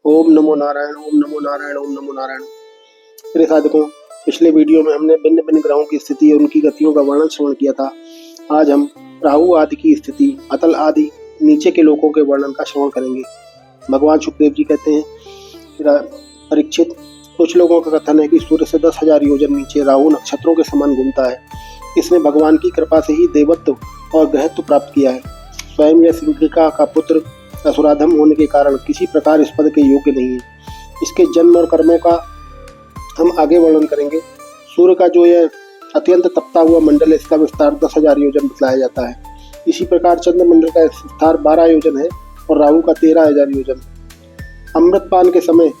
ओम नमो नारायण, ओम नमो नारायण, ओम नमो नारायण। प्रिय साधकों, पिछले वीडियो में हमने भिन्न भिन्न ग्रहों की स्थिति और उनकी गतियों का वर्णन श्रवण किया था। आज हम राहु आदि की स्थिति, अतल आदि नीचे के लोकों के वर्णन का श्रवण करेंगे। भगवान सुखदेव जी कहते हैं, परीक्षित, कुछ लोगों का कथन है कि सूर्य से 10,000 योजन नीचे राहु नक्षत्रों के समान घूमता है। इसने भगवान की कृपा से ही देवत्व और ग्रहत्व प्राप्त किया है। स्वयं यह सिंहिका का पुत्र असुराधम होने के कारण किसी प्रकार इस पद के योग्य नहीं है। इसके जन्म और कर्मों का हम आगे वर्णन करेंगे। सूर्य का जो यह अत्यंत तपता हुआ मंडल है, इसका विस्तार 10,000 योजन बतलाया जाता है। इसी प्रकार चंद्रमंडल का विस्तार 12 योजन है और राहु का 13,000 योजन। अमृतपान के समय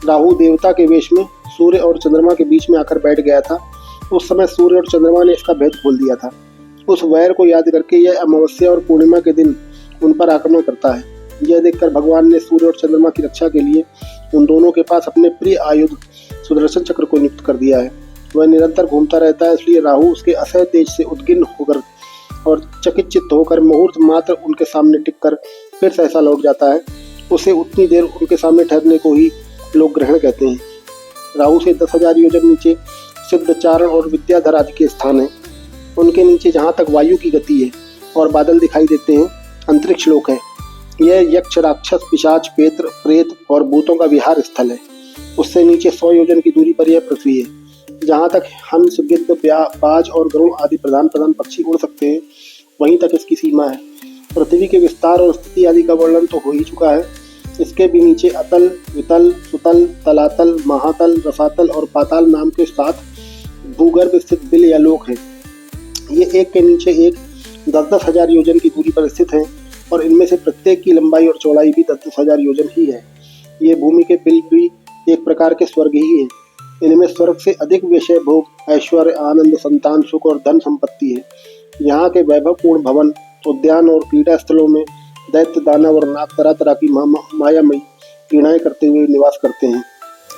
राहु देवता के वेश में सूर्य और चंद्रमा के बीच में आकर बैठ गया था। उस समय सूर्य और चंद्रमा ने इसका भेद खोल दिया था। उस वैर को याद करके यह अमावस्या और पूर्णिमा के दिन उन पर आक्रमण करता है। यह देखकर भगवान ने सूर्य और चंद्रमा की रक्षा के लिए उन दोनों के पास अपने प्रिय आयुध सुदर्शन चक्र को नियुक्त कर दिया है। वह निरंतर घूमता रहता है, इसलिए राहु उसके असह्य तेज से उद्गिन्न होकर और चकित होकर मुहूर्त मात्र उनके सामने टिककर फिर सहसा लौट जाता है। उसे उतनी देर उनके सामने ठहरने को ही लोग ग्रहण कहते हैं। राहु से 10,000 योजन नीचे सिद्धचारण और विद्याधर आदि के स्थान है। उनके नीचे जहाँ तक वायु की गति है और बादल दिखाई देते हैं, अंतरिक्ष लोक है। यह यक्ष, राक्षस, पिशाच, पेत्र, प्रेत और भूतों का विहार स्थल है। उससे नीचे 100 योजन की दूरी पर यह पृथ्वी है। जहाँ तक हंस, गिद्ध, बाज और गरुड़ आदि प्रधान पक्षी उड़ सकते हैं, वहीं तक इसकी सीमा है। पृथ्वी के विस्तार और स्थिति आदि का वर्णन तो हो ही चुका है। इसके भी नीचे अतल, वितल, सुतल, तलातल, महातल, रसातल और पाताल नाम के 7 भूगर्भ स्थित बिल या लोक हैं। ये एक के नीचे एक 10,000 योजन की दूरी पर स्थित हैं और इनमें से प्रत्येक की लंबाई और चौड़ाई भी 10,000 योजन ही है। ये भूमि के बिल भी एक प्रकार के स्वर्ग ही हैं। इनमें स्वर्ग से अधिक विषय भोग, ऐश्वर्य, आनंद, संतान सुख और धन संपत्ति है। यहाँ के वैभवपूर्ण भवन, उद्यान और क्रीड़ा स्थलों में दैत्य, दानव और नाग तरह तरह की मायामयी क्रीड़ाएं करते हुए निवास करते हैं।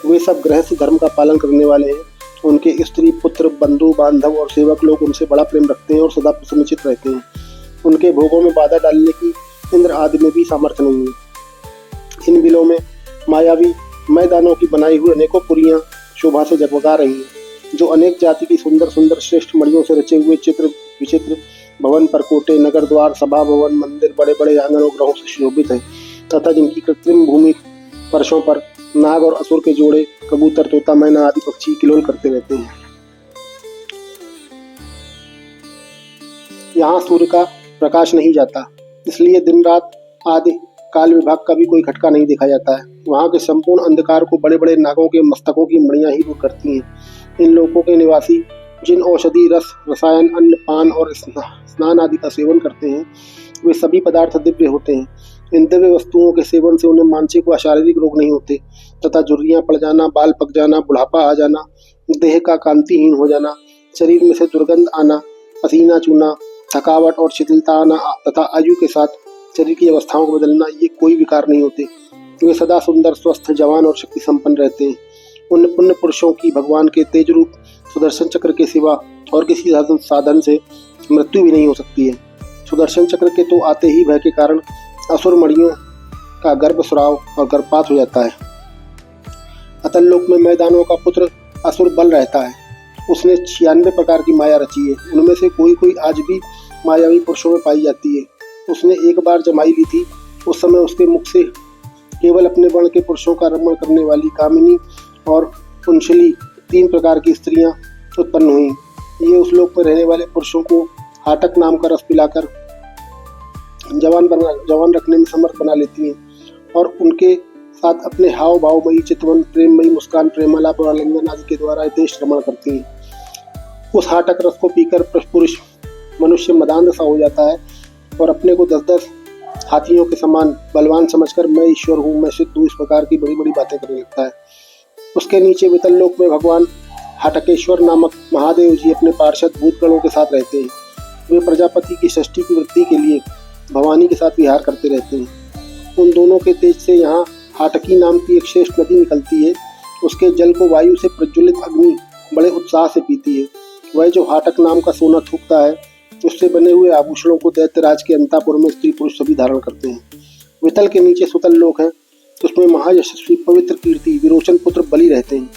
वे सब गृहस्थ धर्म का पालन करने वाले हैं। उनके स्त्री, पुत्र, बंधु बांधव और सेवक लोग उनसे बड़ा प्रेम रखते हैं और सदा प्रसन्नचित रहते हैं। उनके भोगों में बाधा डालने की इंद्र आदि में भी सामर्थ्य नहीं है। इन बिलों में मायावी मैदानों की बनाई हुई अनेकों पुरियां शोभा से जगमगा रही हैं, जो अनेक जाति की सुंदर सुंदर श्रेष्ठ मणियों से रचे हुए चित्र विचित्र भवन, परकोटे, नगर द्वार, सभा भवन, मंदिर, बड़े बड़े आंगन और ग्रहों से सुशोभित है तथा जिनकी कृत्रिम भूमि फर्शों पर नाग और असुर के जोड़े, कबूतर, तोता, मैना आदि पक्षी किलोल करते रहते हैं। यहाँ सूर्य का प्रकाश नहीं जाता, इसलिए दिन रात आदि काल विभाग का भी कोई खटका नहीं देखा जाता है। वहाँ के संपूर्ण अंधकार को बड़े बड़े नागों के मस्तकों की मणियां ही दूर करती हैं। इन लोकों के निवासी जिन औषधि, रस, रसायन, अन्न, पान और स्नान आदि का सेवन करते हैं, वे सभी पदार्थ दिव्य होते हैं। इन दिव्य वस्तुओं के सेवन से उन्हें मानसिक व शारीरिक रोग नहीं होते तथा झुर्रियां पड़ जाना, बाल पक जाना, बुढ़ापा आ जाना, देह का कांतिहीन हो जाना, शरीर में से दुर्गंध आना, पसीना चूना, थकावट और शिथिलता आना तथा आयु के साथ शरीर की अवस्थाओं को बदलना, ये कोई विकार नहीं होते। वे सदा सुंदर, स्वस्थ, जवान और शक्ति संपन्न रहते हैं। उन पुण्य पुरुषों की भगवान के तेज रूप सुदर्शन चक्र के सिवा और किसी साधन से मृत्यु भी नहीं हो सकती है। सुदर्शन चक्र के तो आते ही भय के कारण असुर मणियों का गर्भस्राव और गर्भपात हो जाता है। अतल लोक में मैदानों का पुत्र असुर बल रहता है। उसने 96 प्रकार की माया रची है। उनमें से कोई कोई आज भी मायावी पुरुषों में पाई जाती है। उसने एक बार जमाई ली थी। उस समय उसके मुख से केवल अपने वर्ण के पुरुषों का रमण करने वाली कामिनी और कुंशली 3 प्रकार की स्त्रियां उत्पन्न हुई। ये उस लोक में रहने वाले पुरुषों को हाटक नाम का रस पिलाकर जवान रखने में समर्थ बना लेती हैं और उनके साथ अपने हाव भावमयी चितवन, प्रेममयी मुस्कान, प्रेमालाप और आलिंगन आदि के द्वारा देश रमण करती हैं। उस हाटक रस को पीकर पुरुष मनुष्य मदांध सा हो जाता है और अपने को 10-10 हाथियों के समान बलवान समझकर मैं ईश्वर हूँ, मैं सिद्ध हूँ, इस प्रकार की बड़ी बड़ी बातें करने लगता है। उसके नीचे वितल लोक में भगवान हाटकेश्वर नामक महादेव जी अपने पार्षद भूतगणों के साथ रहते हैं। वे प्रजापति की षष्ठी की वृद्धि के लिए भवानी के साथ विहार करते रहते हैं। उन दोनों के तेज से यहाँ हाटकी नाम की एक श्रेष्ठ नदी निकलती है। उसके जल को वायु से प्रज्वलित अग्नि बड़े उत्साह से पीती है। वह जो हाटक नाम का सोना थूकता है, उससे बने हुए आभूषणों को दैत्यराज के अंतापुर में स्त्री पुरुष सभी धारण करते हैं। वितल के नीचे सुतल लोक है। उसमें महायशस्वी पवित्र कीर्ति विरोचन पुत्र बलि रहते हैं।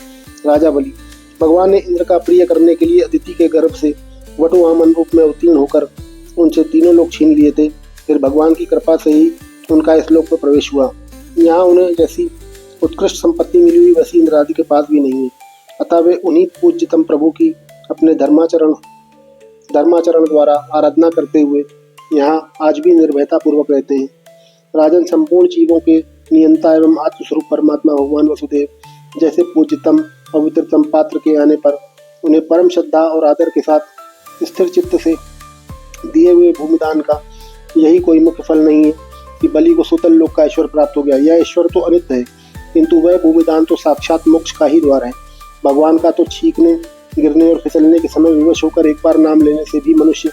राजा बलि भगवान ने इंद्र का प्रिय करने के लिए अदिति के गर्भ से वटुवामन रूप में अवतीर्ण होकर उनसे तीनों लोक छीन लिए थे। फिर भगवान की कृपा से ही उनका इस लोक में प्रवेश हुआ। यहाँ उन्हें जैसी उत्कृष्ट संपत्ति मिली हुई वैसी इंद्र आदि के पास भी नहीं है। अतः वे उन्हीं पूज्यतम प्रभु की अपने धर्माचरण द्वारा आराधना करते हुए यहाँ आज भी निर्भयता पूर्वक रहते हैं। राजन, संपूर्ण जीवों के नियंता एवं आत्मस्वरूप परमात्मा भगवान वसुदेव जैसे पूज्यतम पवित्रतम पात्र के आने पर उन्हें परम श्रद्धा और आदर के साथ स्थिर चित्त से दिए हुए भूमिदान का यही कोई मुख्य फल नहीं है कि बलि को सुतल लोक का ईश्वर प्राप्त हो गया। यह ईश्वर तो अनित्य है, किंतु वह भूमिदान तो साक्षात मोक्ष का ही द्वार है। भगवान का तो छींकने, गिरने और फिसलने के समय विवश होकर एक बार नाम लेने से भी मनुष्य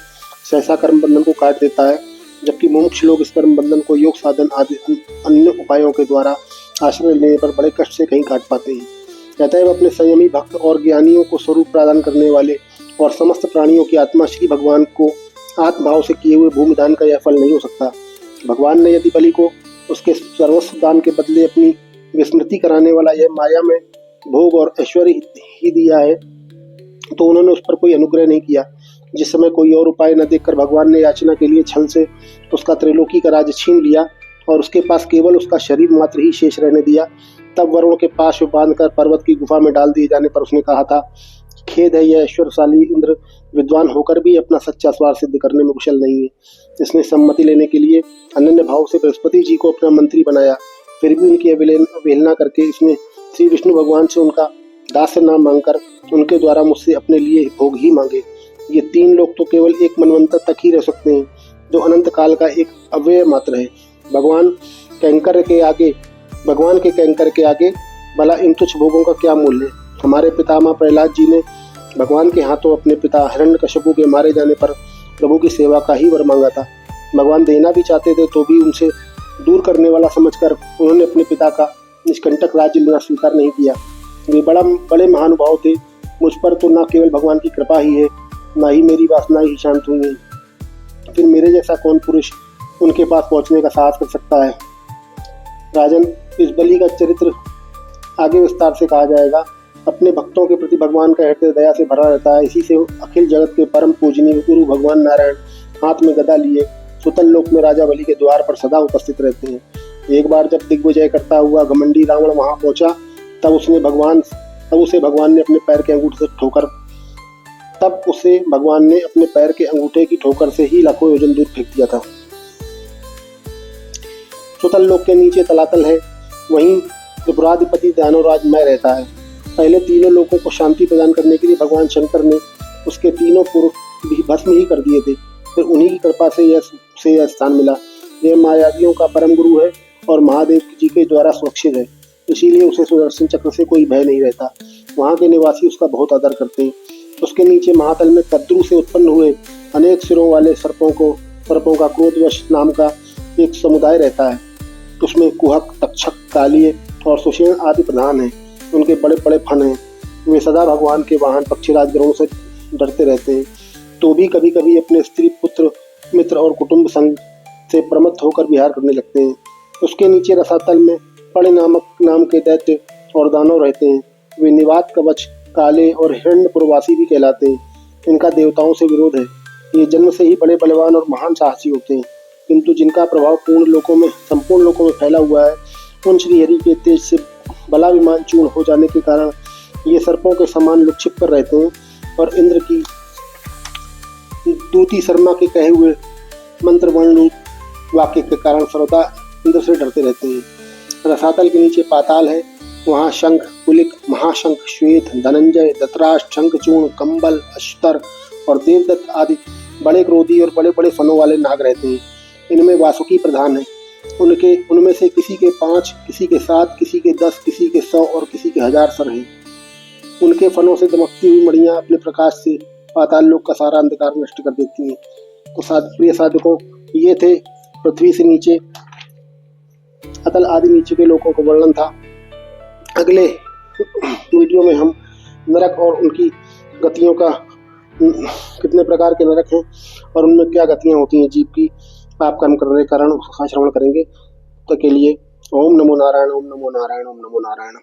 सहसा कर्म बंधन को काट देता है, जबकि मुमुक्ष लोग इस कर्म बंधन को योग साधन आदि अन्य उपायों के द्वारा आश्रय लेने पर बड़े कष्ट से कहीं काट पाते हैं। अतएव अपने संयमी भक्त और ज्ञानियों को स्वरूप प्रदान करने वाले और समस्त प्राणियों की आत्मा श्री भगवान को आत्मभाव से किए हुए भूमिदान का यह फल नहीं हो सकता। भगवान ने यदि बलि को उसके सर्वस्व दान के बदले अपनी विस्मृति कराने वाला यह माया में भोग और ऐश्वर्य ही दिया है, तो उन्होंने उस पर कोई अनुग्रह नहीं किया। जिस समय कोई और उपाय न देखकर भगवान ने याचना के लिए छल से उसका त्रिलोकी का राज्य छीन लिया और उसके पास केवल उसका शरीर मात्र ही शेष रहने दिया, तब वरुण के पास बांधकर पर्वत की गुफा में डाल दिए जाने पर उसने कहा था, खेद है, यह ऐश्वर्यशाली इंद्र विद्वान होकर भी अपना सच्चा स्वार सिद्ध करने में कुशल नहीं है। इसने सम्मति लेने के लिए अनन्य भाव से बृहस्पति जी को अपना मंत्री बनाया, फिर भी उनकी अवहेलना करके इसने श्री विष्णु भगवान से उनका दास्य नाम मांगकर उनके द्वारा मुझसे अपने लिए भोग ही मांगे। ये तीन लोग तो केवल एक मनवंतर तक ही रह सकते हैं, जो अनंत काल का एक अव्यय मात्र है। भगवान के कैंकर के आगे भला इन तुच्छ भोगों का क्या मूल्य है। हमारे पितामह प्रहलाद जी ने भगवान के हाथों अपने पिता हिरण्यकशिपु के मारे जाने पर प्रभु की सेवा का ही वर मांगा था। भगवान देना भी चाहते थे तो भी उनसे दूर करने वाला समझकर उन्होंने अपने पिता का निष्कंटक राज्य लेना स्वीकार नहीं किया। वे बड़े महानुभाव थे। मुझ पर तो न केवल भगवान की कृपा ही है, ना ही मेरी वासना ही शांत हुई है। फिर मेरे जैसा कौन पुरुष उनके पास पहुंचने का साहस कर सकता है। राजन, इस बलि का चरित्र आगे विस्तार से कहा जाएगा। अपने भक्तों के प्रति भगवान का हृदय दया से भरा रहता है। इसी से अखिल जगत के परम पूजनीय गुरु भगवान नारायण हाथ में गदा लिए सुतल लोक में राजा बलि के द्वार पर सदा उपस्थित रहते हैं। एक बार जब दिग्विजय करता हुआ घमंडी रावण वहां पहुंचा, तब उसे भगवान ने अपने पैर के अंगूठे की ठोकर से ही लाखों योजन दूर फेंक दिया था। सुतल लोक के नीचे तलातल है, वहीं त्रिपुराधिपति दानवराज मैं रहता है। पहले तीनों लोगों को शांति प्रदान करने के लिए भगवान शंकर ने उसके तीनों पुरुष भी भस्म ही कर दिए थे। फिर उन्हीं की कृपा से यह स्थान मिला। यह मायावियों का परम गुरु है और महादेव जी के द्वारा सुरक्षित है, इसीलिए उसे सुदर्शन चक्र से कोई भय नहीं रहता। वहाँ के निवासी उसका बहुत आदर करते हैं। उसके नीचे महातल में कद्रू से उत्पन्न हुए अनेक सिरों वाले सर्पों का क्रोधवश नाम का एक समुदाय रहता है। उसमें कुहक, तक्षक, कालिये और सुषेण आदि प्रधान हैं। उनके बड़े बड़े फन हैं। वे सदा भगवान के वाहन पक्षीराज ग्रहों से डरते रहते हैं, तो भी कभी कभी अपने स्त्री, पुत्र, मित्र और कुटुंब संग से प्रमत्त होकर विहार करने लगते हैं। उसके नीचे रसातल में पड़े नाम के दैत्य और दानव रहते हैं। वे निवात, कवच, काले और हिरण्यपुरवासी भी कहलाते हैं। इनका देवताओं से विरोध है। ये जन्म से ही बड़े बलवान और महान साहसी होते हैं, किंतु जिनका प्रभाव संपूर्ण लोकों में फैला हुआ है, उन श्रीहरि के तेज से बला विमान चूर्ण हो जाने के कारण ये सर्पों के समान लुक-छिप कर रहते हैं और इंद्र की दूती शर्मा के कहे हुए मंत्र वर्ण वाक्य के कारण सर्वदा इंद्र से डरते रहते हैं। रसातल के नीचे पाताल है। वहाँ शंख, कुलिक, महाशंख, श्वेत, धनंजय, दतराष्ट्र, शंखचूर्ण, कंबल, अश्तर और देवदत्त आदि बड़े क्रोधी और बड़े बड़े फनों वाले नाग रहते हैं। इनमें वासुकी प्रधान है। उनमें से किसी के 5, किसी के 7, किसी के 10, किसी के 100 और किसी के 1000 सर हैं। उनके फनों से दमकती हुई मणियां अपने प्रकाश से पाताल लोक का सारा अंधकार नष्ट कर देती हैं। तो प्रिय साधकों, ये थे पृथ्वी से नीचे अतल आदि नीचे के लोगों का वर्णन था। अगले वीडियो में हम नरक और उनकी गतियों का, कितने प्रकार के नरक हैं और उनमें क्या गतियां होती हैं जीव की पाप कर्म करने के कारण, उसका श्रवण करेंगे। तो के लिए ओम नमो नारायण, ओम नमो नारायण, ओम नमो नारायण।